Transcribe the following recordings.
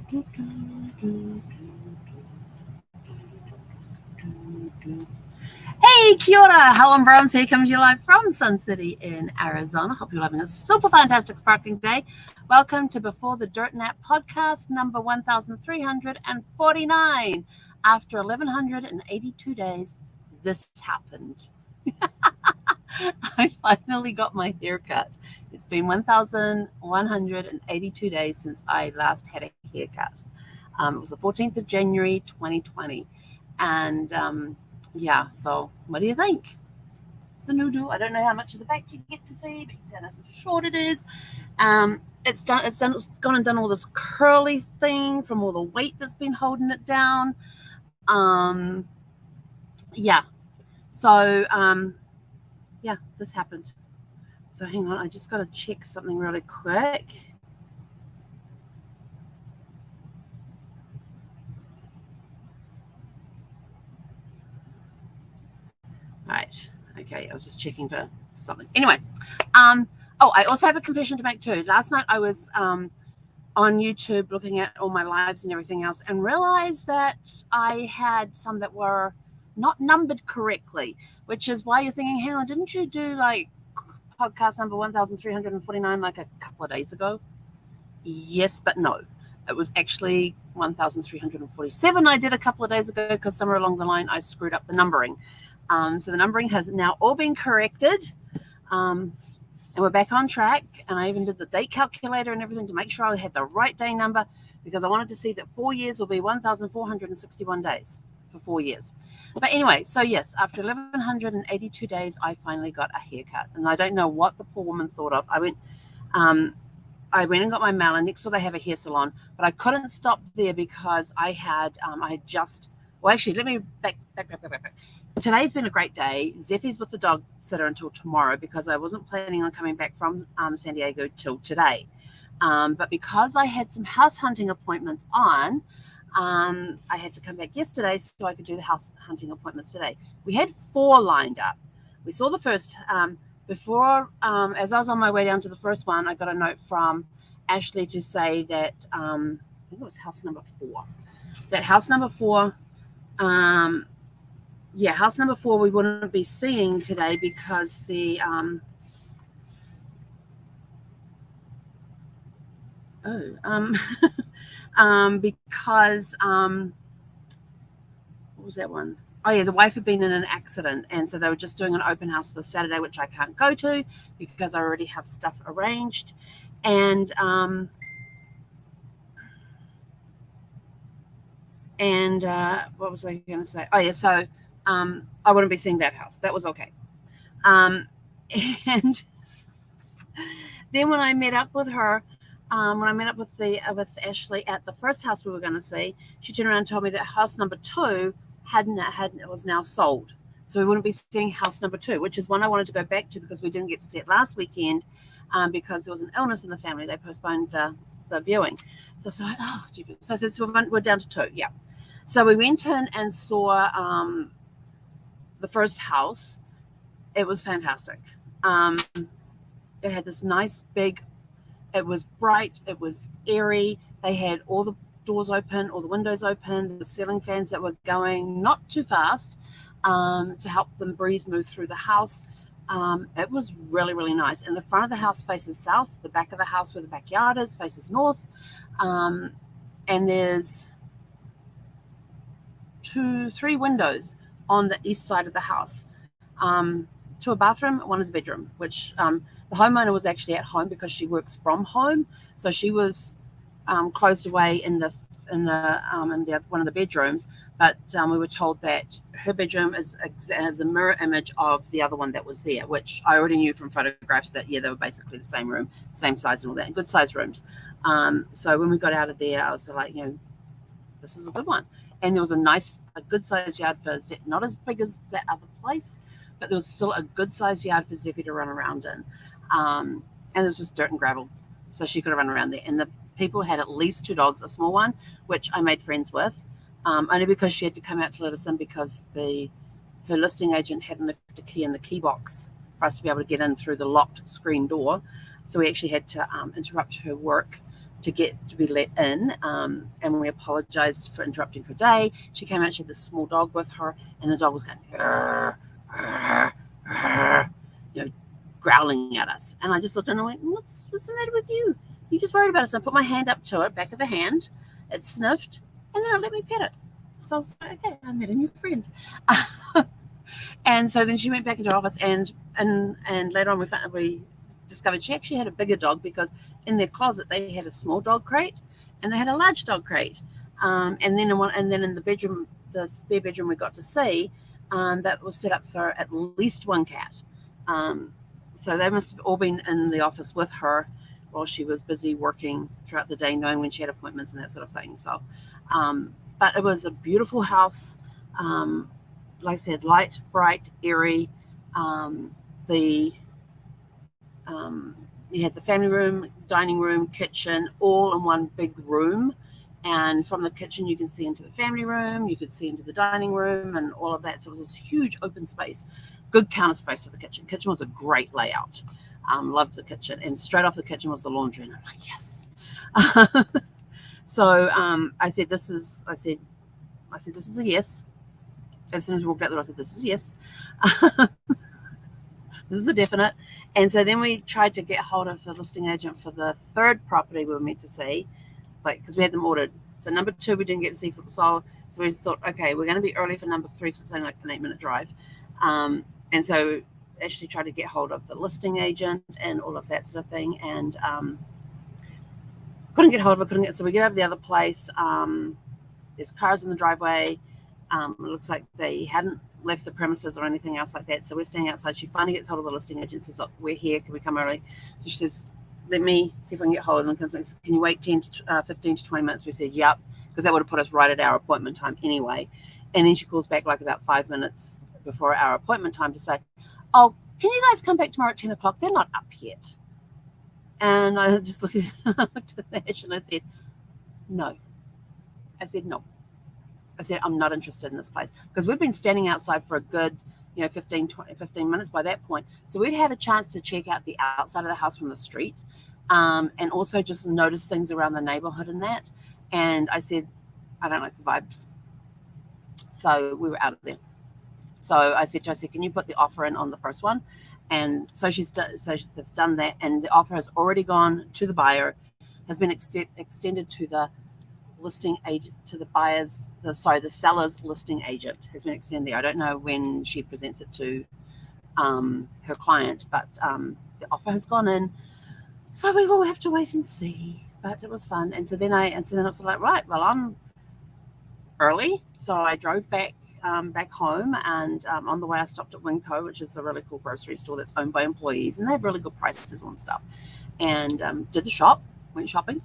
Hey, kia ora, Helen Browns here, coming to you live from Sun City in Arizona. Hope you're having a super fantastic, sparkling day. Welcome to Before the Dirt Nap podcast number 1349. After 1182 days, this happened. I finally got my haircut. It's been 1,182 days since I last had a haircut. It was the 14th of January, 2020. And yeah, so what do you think? It's a noodle. I don't know how much of the back you get to see, but you see how short it is. It's gone and done all this curly thing from all the weight that's been holding it down. Yeah. So yeah, this happened. So hang on, I just got to check something really quick. Right. Okay, I was just checking for something. Anyway, I also have a confession to make too. Last night I was on YouTube looking at all my lives and everything else and realized that I had some that were not numbered correctly, which is why you're thinking, Hannah, didn't you do like podcast number 1349 like a couple of days ago? Yes, but no. It was actually 1347 I did a couple of days ago because somewhere along the line I screwed up the numbering. So the numbering has now all been corrected. And we're back on track. And I even did the date calculator and everything to make sure I had the right day number because I wanted to see that 4 years will be 1,461 days for 4 years. But anyway, so yes, after 1,182 days, I finally got a haircut. And I don't know what the poor woman thought of. I went and got my mail, and next door they have a hair salon, but I couldn't stop there because I had just, well, actually, let me back. Today's been a great day. Zeffy's with the dog sitter until tomorrow because I wasn't planning on coming back from San Diego till today. But because I had some house hunting appointments on, I had to come back yesterday so I could do the house hunting appointments today. We had 4 lined up. We saw the first, before, as I was on my way down to the first one, I got a note from Ashley to say that, I think it was house number 4. That house number 4, house number 4 we wouldn't be seeing today because the, because, what was that one? Oh yeah, the wife had been in an accident, and so they were just doing an open house this Saturday, which I can't go to because I already have stuff arranged. And what was I going to say? Oh yeah, so I wouldn't be seeing that house. That was okay. And then when I met up with her, with Ashley at the first house we were going to see, she turned around and told me that house number 2 it was now sold. So we wouldn't be seeing house number 2, which is one I wanted to go back to because we didn't get to see it last weekend because there was an illness in the family. They postponed the viewing. So I was like, oh, stupid. So I said, so we're down to 2. Yeah. So we went in and saw the first house. It was fantastic. It had this nice big, it was bright, it was airy. They had all the doors open, all the windows open, the ceiling fans that were going not too fast to help the breeze move through the house. It was really, really nice. And the front of the house faces south. The back of the house where the backyard is faces north. And there's 3 windows on the east side of the house. 2 a bathroom, 1 is a bedroom, which the homeowner was actually at home because she works from home. So she was closed away in one of the bedrooms, but we were told that her bedroom is a mirror image of the other one that was there, which I already knew from photographs that they were basically the same room, same size and all that, and good size rooms. So when we got out of there, I was like, this is a good one. And there was a good size yard for Zeffy, not as big as that other place, but there was still a good size yard for Zeffy to run around in. And it was just dirt and gravel, so she could have run around there. And the people had at least 2 dogs, a small one, which I made friends with, only because she had to come out to let us in because her listing agent hadn't left a key in the key box for us to be able to get in through the locked screen door. So we actually had to interrupt her work to be let in, and we apologized for interrupting her day. She came out, she had this small dog with her, and the dog was going, "Arr, arr, arr," growling at us. And I just looked and I went, what's the matter with you? You just worried about us. I put my hand up to it, back of the hand. It sniffed, and then it let me pet it. So I was like, okay, I met a new friend. And so then she went back into her office, and later on we discovered she actually had a bigger dog, because in their closet they had a small dog crate and they had a large dog crate. And then in the bedroom, the spare bedroom we got to see, that was set up for at least one cat. So they must have all been in the office with her while she was busy working throughout the day, knowing when she had appointments and that sort of thing. So, but it was a beautiful house. Like I said, light, bright, airy. You had the family room, dining room, kitchen, all in one big room. And from the kitchen, you can see into the family room, you could see into the dining room and all of that. So it was this huge open space, good counter space for the kitchen. Kitchen was a great layout. Loved the kitchen. And straight off the kitchen was the laundry. And I'm like, yes. So I said, this is a yes. As soon as we walked out the door, I said, this is a yes. This is a definite. And so then we tried to get hold of the listing agent for the third property we were meant to see, because we had them ordered. So number 2, we didn't get to see because it was sold. So we thought, okay, we're going to be early for number 3 because it's only like an 8-minute drive. And so actually tried to get hold of the listing agent and all of that sort of thing. And couldn't get hold of it. So we get over to the other place. There's cars in the driveway. It looks like they hadn't left the premises or anything else like that. So we're standing outside. She finally gets hold of the listing agent, says, look, we're here. Can we come early? So she says, let me see if I can get hold of them. Can you wait 15 to 20 minutes? We said, yep, because that would have put us right at our appointment time anyway. And then she calls back like about 5 minutes before our appointment time to say, oh, can you guys come back tomorrow at 10 o'clock? They're not up yet. And I just looked at Ash and I said, no. I said, no. I said, I'm not interested in this place, because we've been standing outside for a good, 15 minutes by that point. So we'd had a chance to check out the outside of the house from the street, and also just notice things around the neighborhood and that. And I said, I don't like the vibes. So we were out of there. So I said to her, can you put the offer in on the first one? And so they've done that, and the offer has already gone to the buyer, has been extended to the listing agent, to the seller's listing agent has been extended. I don't know when she presents it to her client, but the offer has gone in. So we will have to wait and see. But it was fun. And so then I was like, right, well, I'm early. So I drove back home, and on the way I stopped at Winco, which is a really cool grocery store that's owned by employees, and they have really good prices on stuff. And did the shop, went shopping.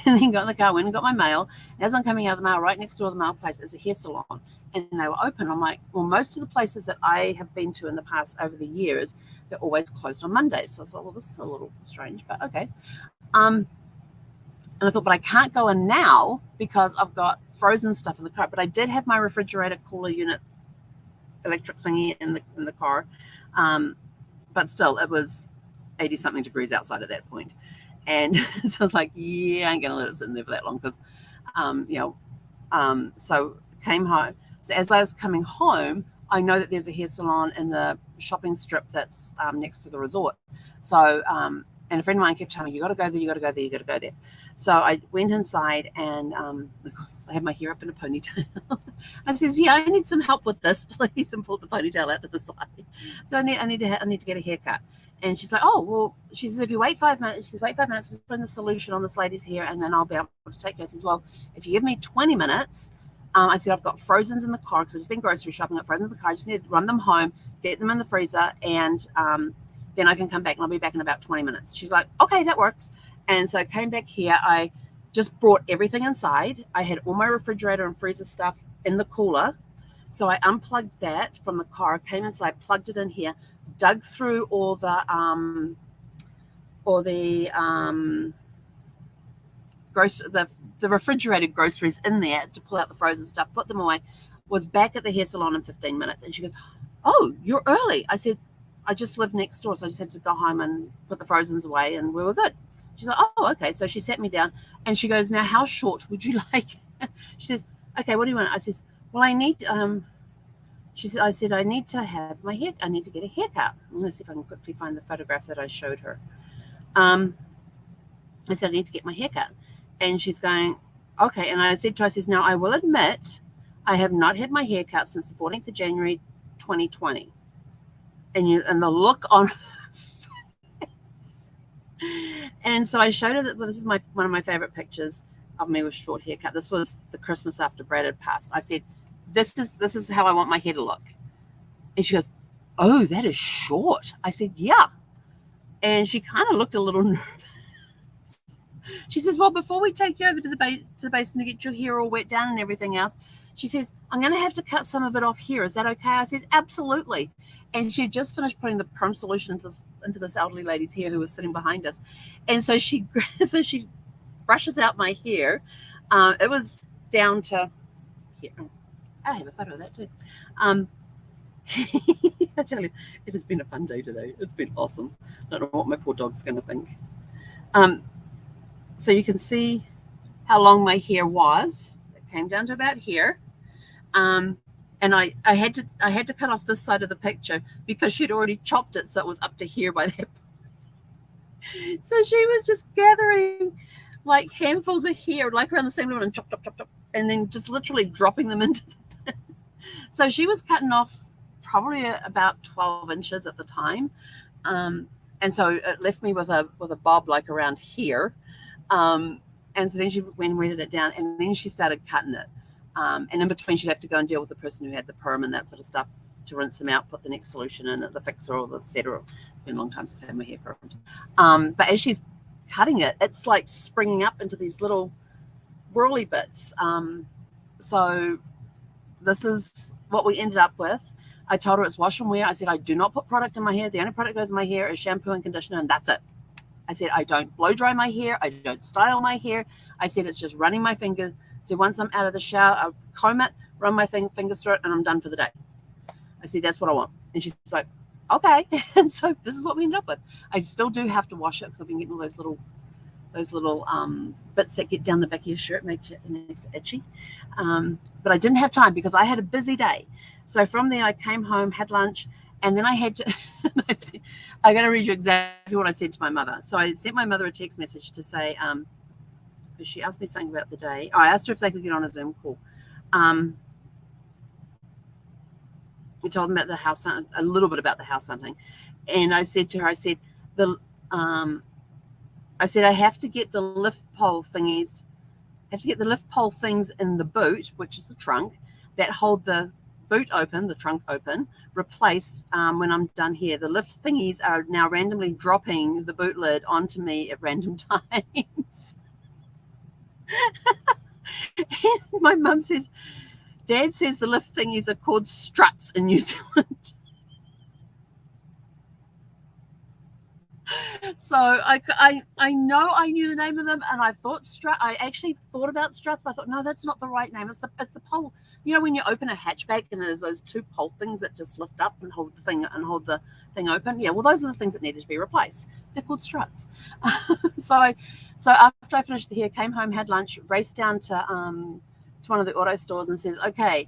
And then got in the car, went and got my mail. As I'm coming out of the mail, right next door to the mail place is a hair salon, and they were open. I'm like, well, most of the places that I have been to in the past over the years, they're always closed on Mondays. So I thought, well, this is a little strange, but okay. And I thought, but I can't go in now because I've got frozen stuff in the car. But I did have my refrigerator cooler unit electric thingy in the car. But still, it was 80-something degrees outside at that point. And so I was like, yeah, I ain't going to let it sit in there for that long because, so came home. So as I was coming home, I know that there's a hair salon in the shopping strip that's next to the resort. So, and a friend of mine kept telling me, you got to go there, you got to go there, you got to go there. So I went inside, and of course I had my hair up in a ponytail. I says, yeah, I need some help with this, please, and pulled the ponytail out to the side. So I need to get a haircut. And she's like, oh, well, she says, if you wait 5 minutes, just put the solution on this lady's hair, and then I'll be able to take her. I says, well, if you give me 20 minutes, I said, I've got frozens in the car because I've just been grocery shopping. I've got frozens in the car. I just need to run them home, get them in the freezer, and then I can come back, and I'll be back in about 20 minutes. She's like, okay, that works. And so I came back here. I just brought everything inside. I had all my refrigerator and freezer stuff in the cooler. So I unplugged that from the car, came inside, plugged it in here, dug through all the refrigerated groceries in there to pull out the frozen stuff, put them away, was back at the hair salon in 15 minutes. And she goes, oh, you're early. I said, I just live next door, so I just had to go home and put the frozens away, and we were good. She's like, oh, okay. So she sat me down and she goes, now how short would you like? She says, okay, what do you want? I says, well, I need, I said, I need to have my hair, I need to get a haircut. I'm going to see if I can quickly find the photograph that I showed her. I said, I need to get my haircut. And she's going, okay. And I said to her, I says, now I will admit, I have not had my haircut since the 14th of January, 2020. And the look on her face. And so I showed her that, well, this is one of my favorite pictures of me with short haircut. This was the Christmas after Brad had passed. I said, this is how I want my hair to look. And she goes, oh, that is short. I said, yeah. And she kind of looked a little nervous. She says, well, before we take you over to the basin to get your hair all wet down and everything else, she says, I'm going to have to cut some of it off here. Is that okay? I said, absolutely. And she had just finished putting the perm solution into this elderly lady's hair who was sitting behind us. And so she brushes out my hair. It was down to here. I have a photo of that too. I tell you, it has been a fun day today. It's been awesome. I don't know what my poor dog's going to think. So you can see how long my hair was. It came down to about here. And I had to cut off this side of the picture because she'd already chopped it, so it was up to here by that point. So she was just gathering like handfuls of hair, like around the same level, and chop, chop, chop, chop, and then just literally dropping them into the bin. So she was cutting off probably about 12 inches at the time. And so it left me with a bob like around here. And so then she wetted it down, and then she started cutting it. And in between, she'd have to go and deal with the person who had the perm and that sort of stuff to rinse them out, put the next solution in, the fixer or the setter. It's been a long time since I had my hair permed. But as she's cutting it, it's like springing up into these little whirly bits. So this is what we ended up with. I told her it's wash and wear. I said, I do not put product in my hair. The only product that goes in my hair is shampoo and conditioner, and that's it. I said, I don't blow dry my hair. I don't style my hair. I said, it's just running my fingers. So once I'm out of the shower, I comb it, run my fingers through it, and I'm done for the day. I said, that's what I want. And she's like, okay. And so this is what we ended up with. I still do have to wash it because I've been getting all those little bits that get down the back of your shirt, makes it itchy. But I didn't have time because I had a busy day. So from there, I came home, had lunch, and then I had to, I got to read you exactly what I said to my mother. So I sent my mother a text message to say, because she asked me something about the day. I asked her if they could get on a Zoom call. I told them about the house hunt, a little bit about the house hunting. And I said to her, I said, I have to get the lift pole thingies, things in the boot, which is the trunk, that hold the boot open, the trunk open, replaced when I'm done here. The lift thingies are now randomly dropping the boot lid onto me at random times. And my mum says, Dad says the lift thingies are called struts in New Zealand. So I know I knew the name of them, and I thought I actually thought about struts, but I thought, no, that's not the right name. It's the pole. You know, when you open a hatchback and there's those two pole things that just lift up and hold the thing open. Yeah, well, those are the things that needed to be replaced. They're called struts. So after I finished the hair, came home, had lunch, raced down to one of the auto stores and says, okay,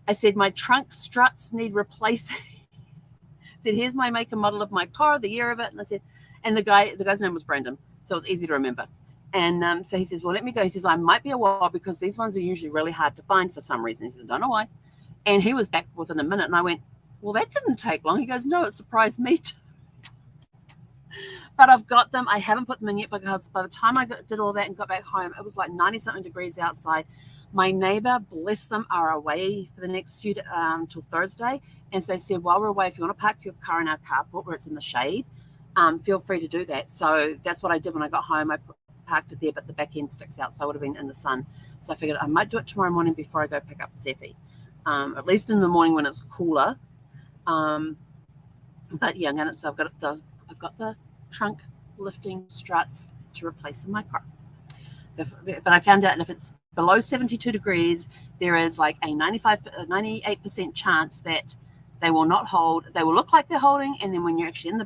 I said, my trunk struts need replacing. I said, here's my make and model of my car, the year of it. And I said, and the guy's name was Brandon, so it was easy to remember. And so he says, well, let me go. He says, I might be a while because these ones are usually really hard to find for some reason. He says, I don't know why. And he was back within a minute. And I went, well, that didn't take long. He goes, no, it surprised me too. But I've got them. I haven't put them in yet because by the time I did all that and got back home, it was like 90-something degrees outside. My neighbor, bless them, are away for the next few till Thursday. And so they said, while we're away, if you want to park your car in our carport where it's in the shade, feel free to do that. So that's what I did when I got home. I parked it there, but the back end sticks out, so I would have been in the sun. So I figured I might do it tomorrow morning before I go pick up Zeffie, at least in the morning when it's cooler. But yeah, so I've got the trunk lifting struts to replace in my car. But I found out if it's below 72 degrees, there is like a 98% chance that they will not hold. They will look like they're holding, and then when you're actually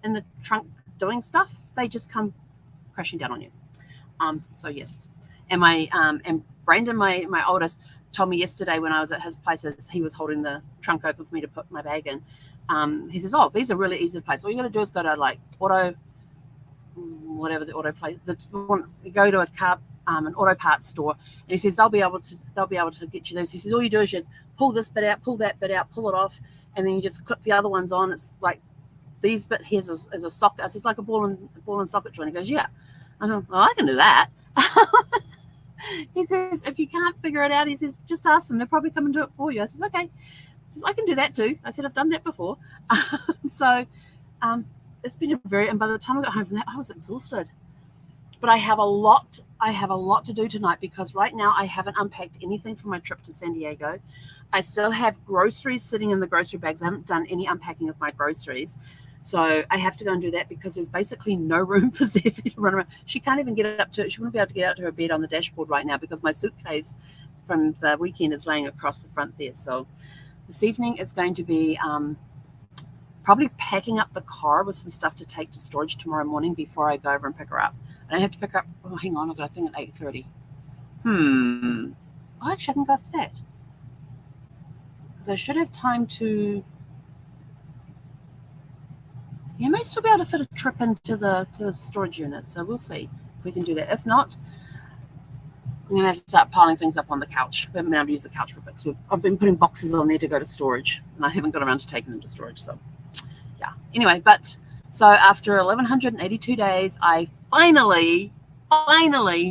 in the trunk doing stuff, they just come crashing down on you. So yes. And my and Brandon, my oldest, told me yesterday when I was at his place, as he was holding the trunk open for me to put my bag in. He says, "Oh, these are really easy to place. All you got to do is go to like whatever the auto place. You go to a car, an auto parts store, and he says they'll be able to get you those. He says all you do is you pull this bit out, pull that bit out, pull it off, and then you just clip the other ones on. It's like these bit here is a socket. It's like a ball and socket joint." He goes, "Yeah." I go, "Well, I can do that." He says, "If you can't figure it out," he says, "just ask them. They'll probably come and do it for you." I says, "Okay." He says, "I can do that too." I said, "I've done that before." So it's been and by the time I got home from that, I was exhausted. But I have a lot to do tonight because right now I haven't unpacked anything for my trip to San Diego. I still have groceries sitting in the grocery bags. I haven't done any unpacking of my groceries. So I have to go and do that because there's basically no room for Zeffie to run around. She can't even get up to, she wouldn't be able to get out to her bed on the dashboard right now because my suitcase from the weekend is laying across the front there. So this evening is going to be probably packing up the car with some stuff to take to storage tomorrow morning before I go over and pick her up. I don't have to pick her up. Oh, hang on. I've got a thing at 8:30. Oh, actually, I can go after that. Because I should have time to... You may still be able to fit a trip into the storage unit. So we'll see if we can do that. If not, I'm going to have to start piling things up on the couch. We haven't been able to use the couch for bits. I've been putting boxes on there to go to storage. And I haven't got around to taking them to storage. So, yeah. Anyway, so after 1,182 days, I finally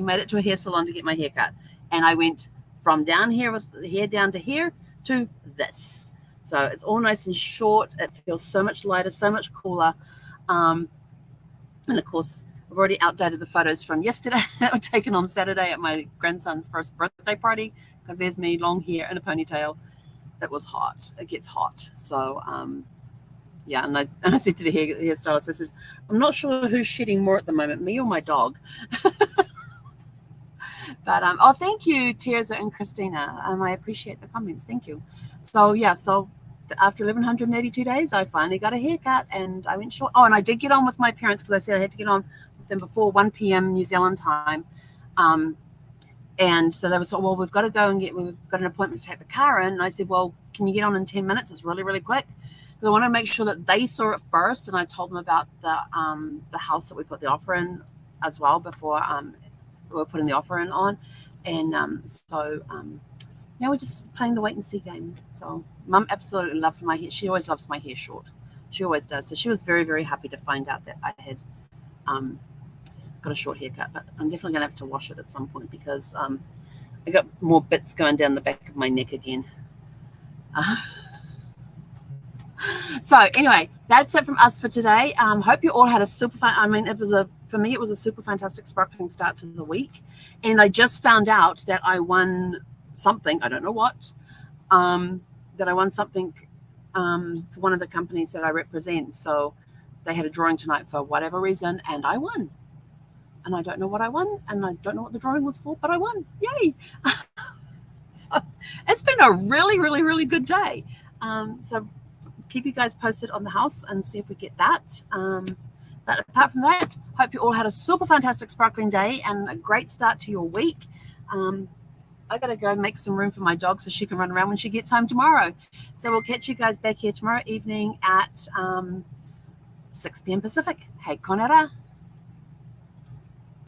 made it to a hair salon to get my hair cut. And I went from down here with the hair down to here to this. So it's all nice and short. It feels so much lighter, so much cooler. And of course, I've already outdated the photos from yesterday that were taken on Saturday at my grandson's first birthday party because there's me, long hair and a ponytail. It was hot. It gets hot. So, yeah, and I said to the hairstylist, I says, "I'm not sure who's shedding more at the moment, me or my dog." But oh, thank you, Teresa and Christina. I appreciate the comments. Thank you. So yeah, so after 1,182 days, I finally got a haircut, and I went short. Oh, and I did get on with my parents because I said I had to get on with them before 1 p.m. New Zealand time. And so they were like, "Well, we've got to go and we've got an appointment to take the car in." And I said, "Well, can you get on in 10 minutes? It's really, really quick." Because I wanted to make sure that they saw it first, and I told them about the house that we put the offer in as well before we were putting the offer in on. And now we're just playing the wait and see game. So Mum absolutely loved my hair. She always loves my hair short. She always does. So she was very, very happy to find out that I had got a short haircut. But I'm definitely going to have to wash it at some point because I got more bits going down the back of my neck again. So anyway, that's it from us for today. Hope you all had a super fun. I mean, for me, it was a super fantastic, sparkling start to the week. And I just found out that I won something. I don't know what. That I won something for one of the companies that I represent. So they had a drawing tonight for whatever reason, and I won. And I don't know what I won, and I don't know what the drawing was for, but I won. Yay! So it's been a really, really, really good day. So keep you guys posted on the house and see if we get that. But apart from that, hope you all had a super fantastic sparkling day and a great start to your week. I got to go make some room for my dog so she can run around when she gets home tomorrow. So we'll catch you guys back here tomorrow evening at 6 p.m. Pacific. Hei konera.